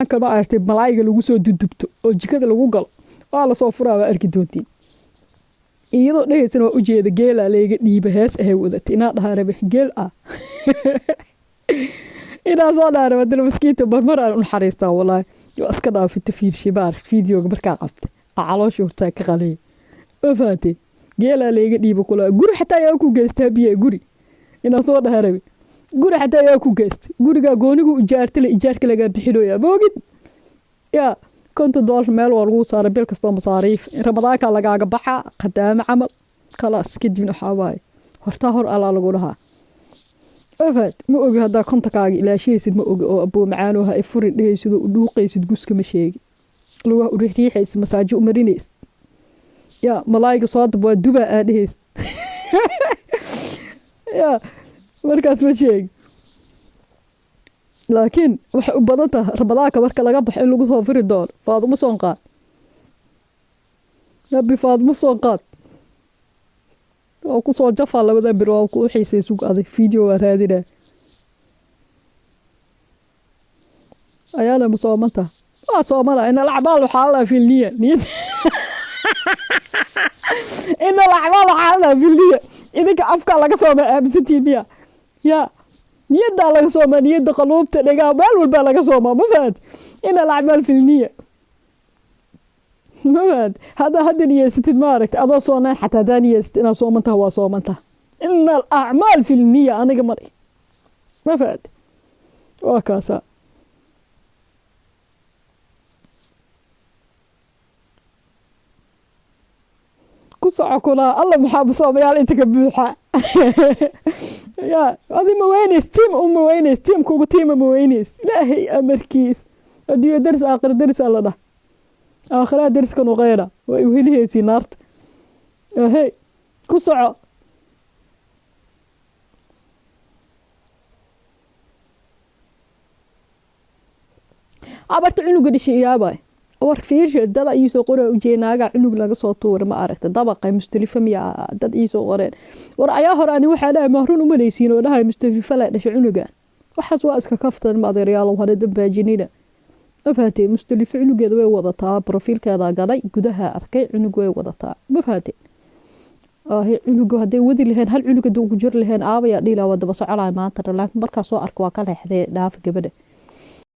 كان ما عرفتي ملايقة lagu soo dudubto oo jikada lagu galo waa la soo furaa waa arki doontiin iyadoo dhehaysan waa u jeeda geela leega dhiiba hees ahay wadatay inaa dhahaarabe geel ah inaa soo dhahaarabe dina maskiinta marmar aan u naxariistaa wallaahi waa iska dhaafita fiirshibaar fiidiyoga markaa qabta caloosha hortaa ka qalay oo faatay geela leega dhiiba kula guri xataa yaa ku geystaa biyo guri inaa soo dhahaarabe guri xataa yaa ku geystay guriga goonigu ijaartay ijaarka laga bixinooya boogid يا كنت دول مال والغو صار بيل كستو مصاريف رمضان كان لغاغا بخا قدام عمل خلاص كدبنا حواي horta hor ala lagu dhahaa afad ma ogi hada kontakaaga ilaashaysid ma ogi oo abuu macaano ha furin dhehaysid oo dhuuqaysid guska ma sheegi luga u riixaysid masaajo u marinays ya malaayga soo dab waa duba aadheys ya markaas ma sheegi laakiin waxa u badanta rabadaaka marka laga baxay in lagu soo firi doono Faadumo Soonqaad nabi Faadumo Soonqaad oo ku soo jafaa labada bir oo ku xiisay suuq aday video raadina ayana musoomanta waa soomala in al-acmaal waxa la filniya niyad in al-acmaal waxa la filniya idinka afka laga soo aaminsantiin biya ya niyada laga soo niyada qalubta dhagaa meel walba laga soo ma fahad in al-acmaal filniya مباد هذا نيستد ما ركت هذا صونا حتى هذا نيست أنا صومنتها وصومنتها إن الأعمال في النية أنا قمري ما فاد وكاسا كسع كلا الله محاب صوم يا أنت كبوحة يا هذه موينس تيم موينس تيم كوكو تيم موينس لا هي أمريكيس أدي درس آخر درس الله ده آخرها درس كانوا غيره ويهلي سينارت هي كسعة عبرت عنق دي شيء يا باي ورك فيرش دد ايسو قره وجيناغا عنق laga soo tuur ma aragta dabaqa mustalifa miya dad iisoo qoreen war ayaa hor ani waxa la mahrun u maleysiin oo dhahay mustalifa la dhashay cunuga waxaas waa iska kaftan ma adeeryaal hore dambaajinina مفاتي مستلف عنق يدوي وضطها بروفيل كذا قضي جدها أركي عنق وضطها مفاتي هي عنق هدي ودي لهن هل عنق دو جر لهن آبي يدي لا ود بس على ما ترى لكن بركة سو أركوا كله حذي داف قبله